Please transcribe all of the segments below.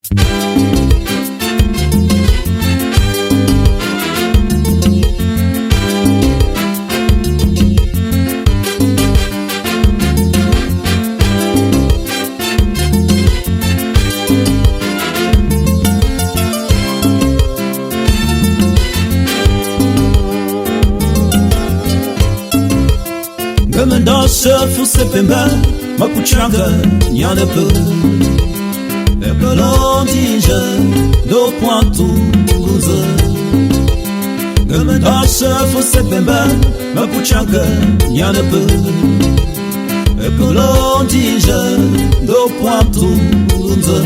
Comme dans ce fou septembre, ma kuchanga nyane peu. Peuple l'ondige, do pointu guze. Comme dans ce fou septembre, ma kuchanga nyane peu. Peuple l'ondige, do pointu guze.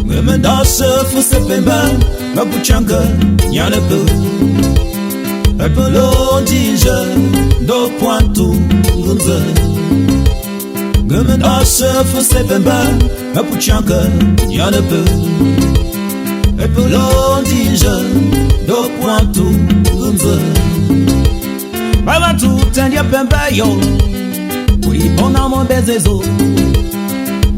Comme dans ce fou septembre, Mabuchanga, Yanabu, Apollo Dija, Do Pointu, Gunza, Guman Asa for September, Mabuchanga, Yanabu, Apollo Dija, Do Pointu, Gunza, Babouantou, Tandia Pembayo, we on our bezezo.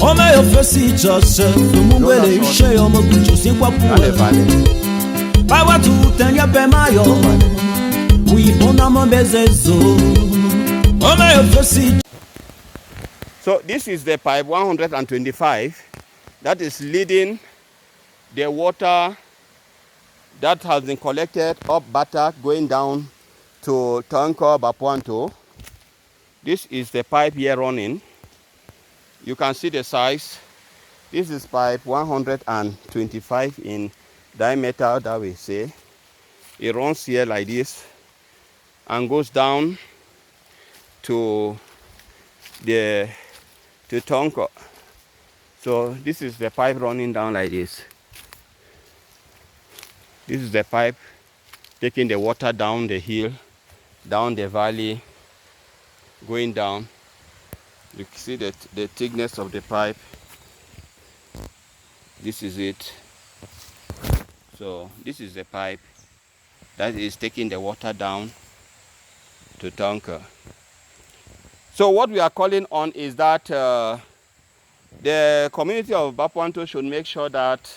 Oh my office just from where share your mokuchu sin kwapu. Babouantou tenya pemayo. We on our bezezo. Oh my office. So this is the pipe 125 that is leading the water that has been collected up Batak going down to TONKO, BABOUANTOU. This is the pipe here running. You can see the size. This is pipe 125 in diameter, that we say. It runs here like this and goes down to TONKO. So this is the pipe running down like this. This is the pipe taking the water down the hill, down the valley, going down. You can see the thickness of the pipe. This is it. So this is the pipe that is taking the water down to TONKO. So what we are calling on is that the community of BABOUANTOU should make sure that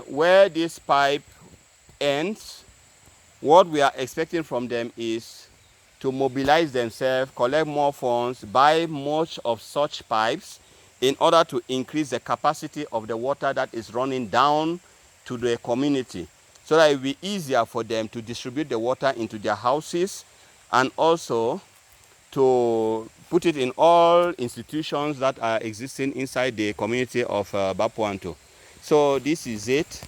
where this pipe ends, what we are expecting from them is to mobilize themselves, collect more funds, buy much of such pipes in order to increase the capacity of the water that is running down to the community, so that it will be easier for them to distribute the water into their houses and also to put it in all institutions that are existing inside the community of BABOUANTOU. So this is it.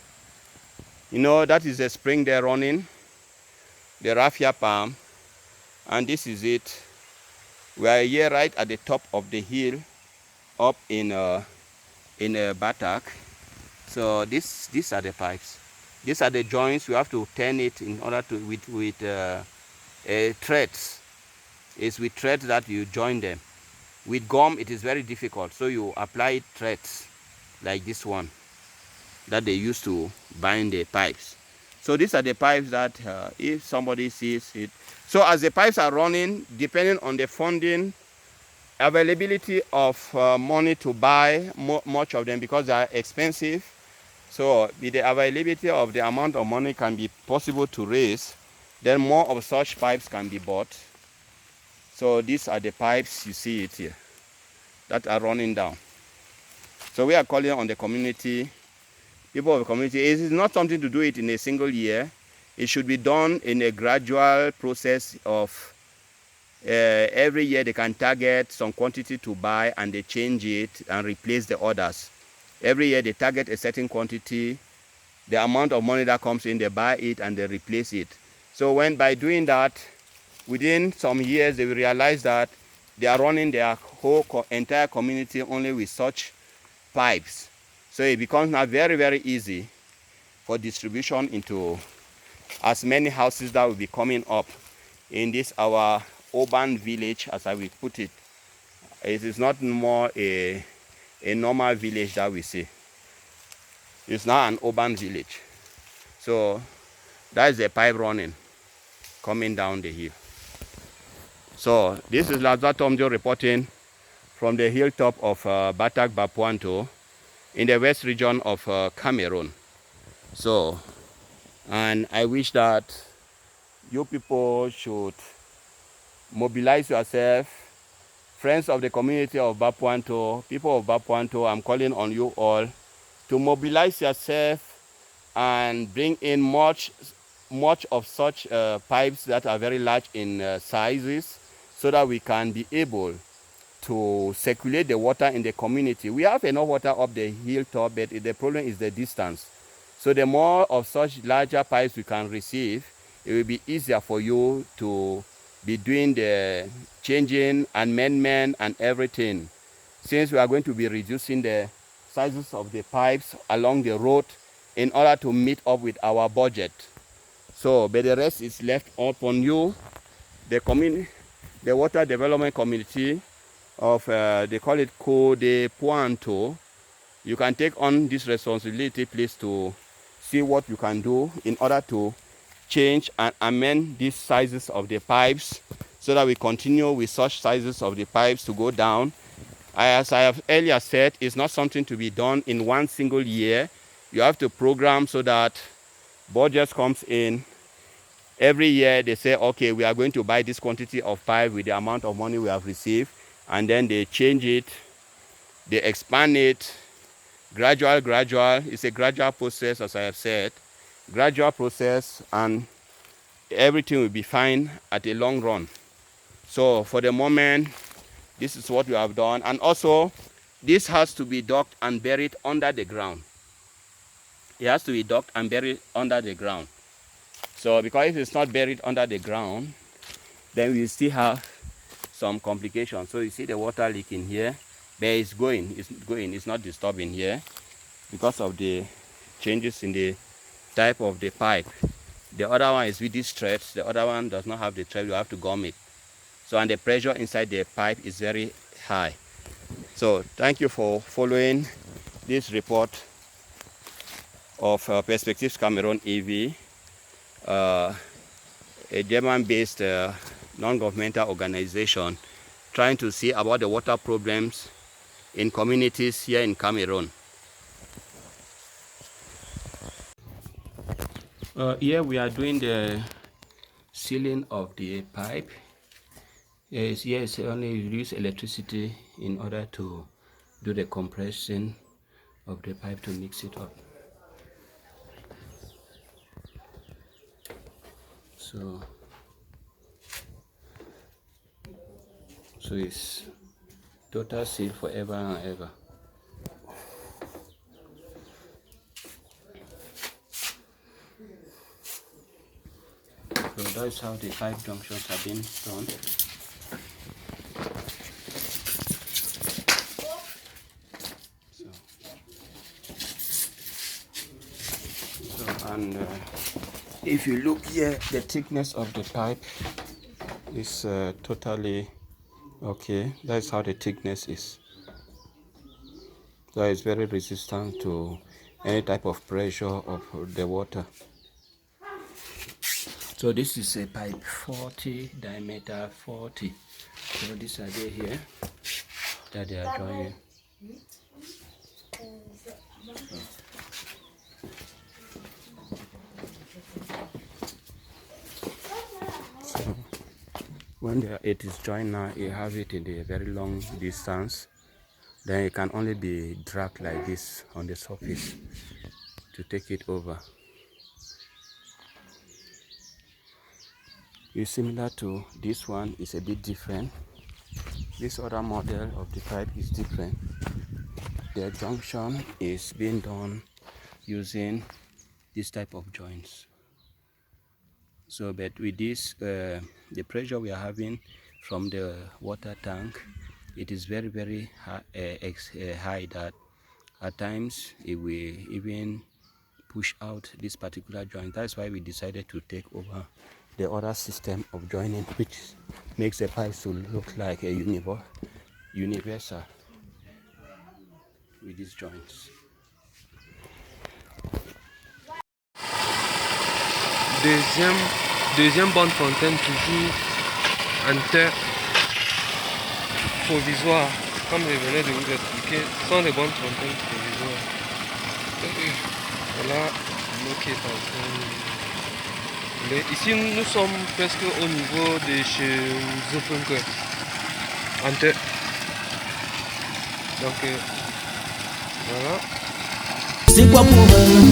You know, that is the spring there running, the raffia palm. And this is it. We are here right at the top of the hill, up in Batak. So these are the pipes. These are the joints. We have to turn it in order to with threads. It's with threads that you join them. With gum, it is very difficult. So you apply threads like this one that they use to bind the pipes. So these are the pipes that if somebody sees it. So as the pipes are running, depending on the funding, availability of money to buy much of them, because they are expensive. So with the availability of the amount of money can be possible to raise, then more of such pipes can be bought. So these are the pipes, you see it here, that are running down. So we are calling on the community, people of the community. It is not something to do it in a single year. It should be done in a gradual process of every year they can target some quantity to buy and they change it and replace the others. Every year they target a certain quantity, the amount of money that comes in, they buy it and they replace it. So when by doing that, within some years they will realize that they are running their whole entire community only with such pipes. So it becomes now very, very easy for distribution into as many houses that will be coming up in this our urban village, as I will put it. It is not more a normal village that we see. It's now an urban village. So that is the pipe running, coming down the hill. So this is Lazar Tomjo reporting from the hilltop of Batak BABOUANTOU in the west region of Cameroon. So, and I wish that you people should mobilize yourself. Friends of the community of BABOUANTOU, people of BABOUANTOU, I'm calling on you all to mobilize yourself and bring in much of such pipes that are very large in sizes, so that we can be able to circulate the water in the community. We have enough water up the hilltop, but the problem is the distance. So the more of such larger pipes we can receive, it will be easier for you to be doing the changing, amendment, and everything. Since we are going to be reducing the sizes of the pipes along the road in order to meet up with our budget. So, but the rest is left upon you, the community, the water development community of, they call it BABOUANTOU. You can take on this responsibility, please, to see what you can do in order to change and amend these sizes of the pipes, so that we continue with such sizes of the pipes to go down. As I have earlier said, it's not something to be done in one single year. You have to program so that budget comes in. Every year they say, okay, we are going to buy this quantity of pipe with the amount of money we have received, and then they change it, they expand it, gradual. It's a gradual process, as I have said, gradual process, and everything will be fine at a long run. So for the moment, this is what we have done. And also, this has to be dug and buried under the ground. It has to be dug and buried under the ground. So because if it's not buried under the ground, then we still have some complications. So you see the water leaking here, but it's going, it's not disturbing here because of the changes in the type of the pipe. The other one is with these threads, the other one does not have the thread, you have to gum it. So, and the pressure inside the pipe is very high. So thank you for following this report of Perspectives Cameroon EV, a German-based non-governmental organization trying to see about the water problems in communities here in Cameroon. Here we are doing the sealing of the pipe. Yes, only use electricity in order to do the compression of the pipe to mix it up. So it's total seal forever and ever. So that's how the pipe junctions have been done. And if you look here, the thickness of the pipe is totally okay. That's how the thickness is. So it's very resistant to any type of pressure of the water. So this is a pipe 40, diameter 40. So these are they here that they are joining. So when it is joined now, you have it in a very long distance. Then it can only be dragged like this on the surface to take it over. It's similar to this one, is a bit different. This other model of the pipe is different. The junction is being done using this type of joints. So, but with this, the pressure we are having from the water tank, it is very, very high that at times it will even push out this particular joint. That's why we decided to take over the other system of joining, which makes the pipes to look like a universal with these joints. Deuxième bonne fontaine toujours en terre provisoires, comme je venais de vous expliquer, ce sont des bonnes fontaines provisoires. Voilà l'eau qui est en train. Mais ici nous sommes presque au niveau de chez TONKO. Donc voilà. C'est quoi pour eux?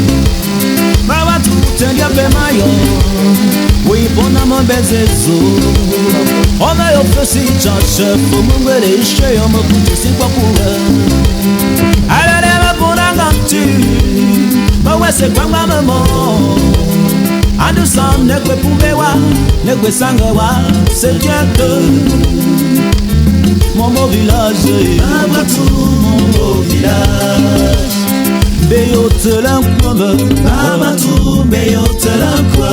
Babouantou, t'es bien mayo. Oui, bon amour, bezezo. On a eu fait si chef, pour me les chez on me coûte, c'est quoi pour eux? Allez, ma bonne agantu. Bah ouais, c'est pas ma maman. À nous sommes, ne peut pouvoir, ne peut s'engager, c'est bientôt. Mon beau village, Babouantou, mon beau village. Beyo telankwa, Babouantou, beyo telankwa.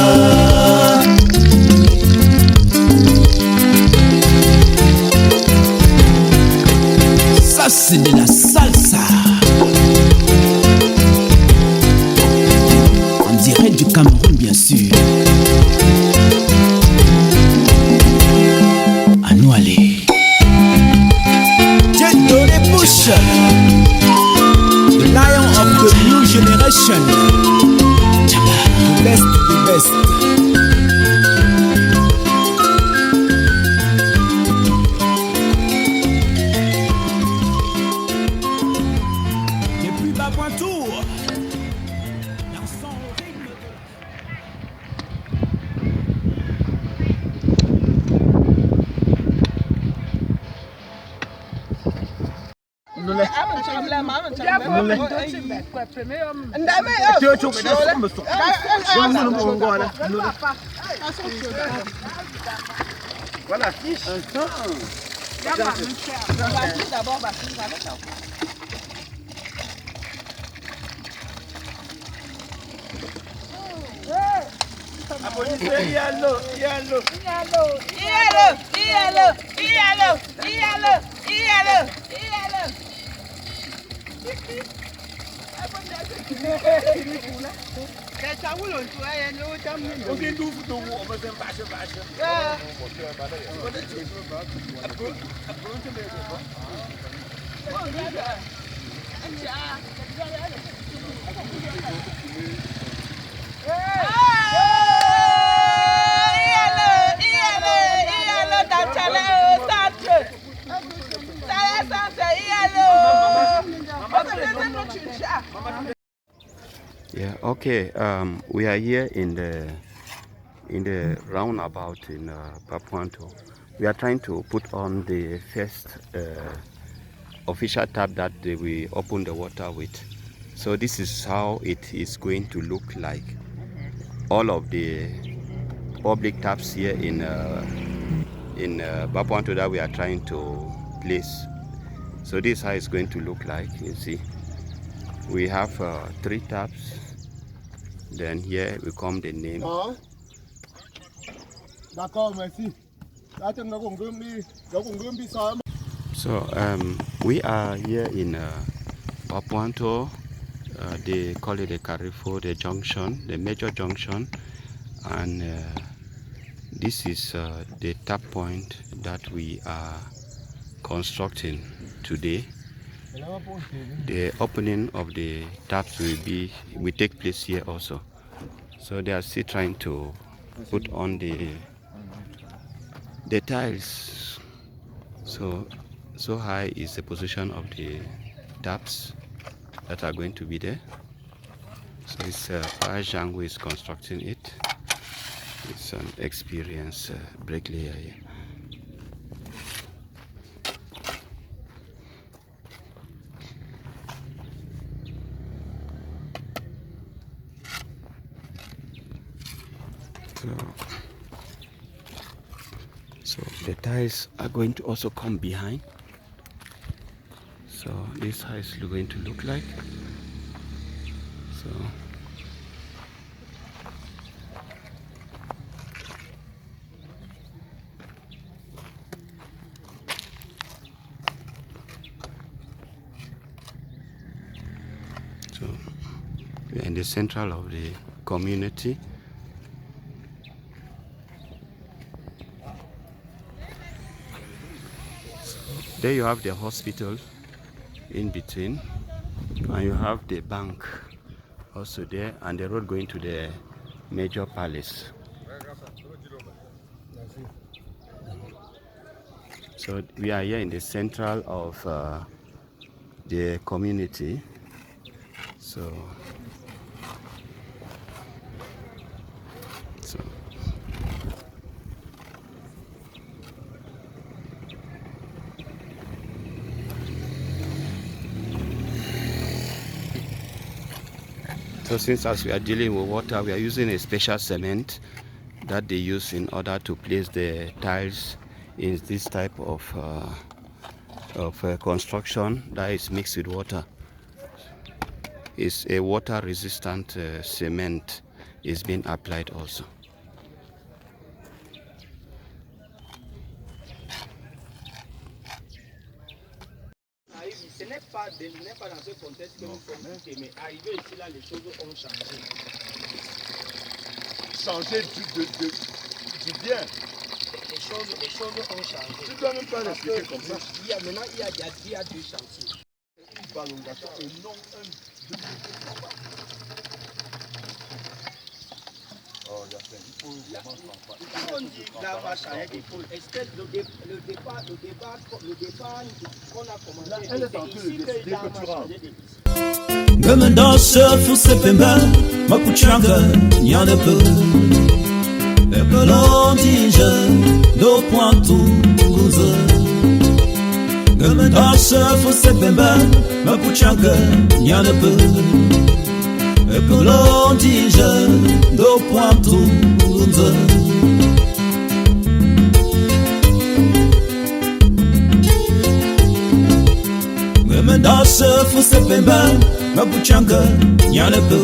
Ça c'est de la salsa. On dirait du Cameroun bien sûr. À nous aller. J'ai donné push. The lion of the new generation. The best, the best. Depuis Babouantou, dans son rythme Voilà. Yeah, okay. We are here in the roundabout in Babouantou. We are trying to put on the first official tap that we open the water with. So this is how it is going to look like. All of the public taps here in Babouantou that we are trying to place. So this is how it's going to look like. You see, we have 3 taps. Then here we come the name. So we are here in Babouantou. They call it the Carrefour, the junction, the major junction, and this is the tap point that we are constructing today. The opening of the taps will take place here also. So they are still trying to put on the tiles. So high is the position of the taps that are going to be there. So it's Ajang who is constructing it. It's an experienced bricklayer here. So the tiles are going to also come behind. So this how it's going to look like. So we are in the central of the community. There you have the hospital in between, and you have the bank also there, and the road going to the major palace. So we are here in the central of the community. So since as we are dealing with water, we are using a special cement that they use in order to place the tiles in this type of construction that is mixed with water. It's a water resistant cement is being applied also. Ce n'est pas dans ce contexte que nous sommes tous, mais arrivé ici là, les choses ont changé. Changer du bien. Les choses ont changé. Tu ne dois même pas l'expliquer comme ça. Maintenant, il y a deux chantiers. Une prolongation et non un. Oh, on dit la vache à l'épaule. Est-ce que le départ qu'on a commencé, c'est ici que la vache a l'épaule. Gomendasha fusepemba makuchanga nyanepe Epelondije do pointu guze Gomendasha fusepemba makuchanga nyanepe Epelondije do pointu guze Gomendasha fusepemba mabuchanga nyanepe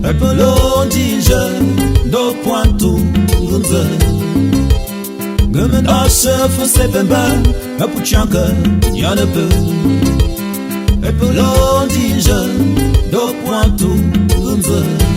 Epelondije do pointu ngunze Gomendasha fusepemba mabuchanga nyanepe Epelondije do pointu ngunze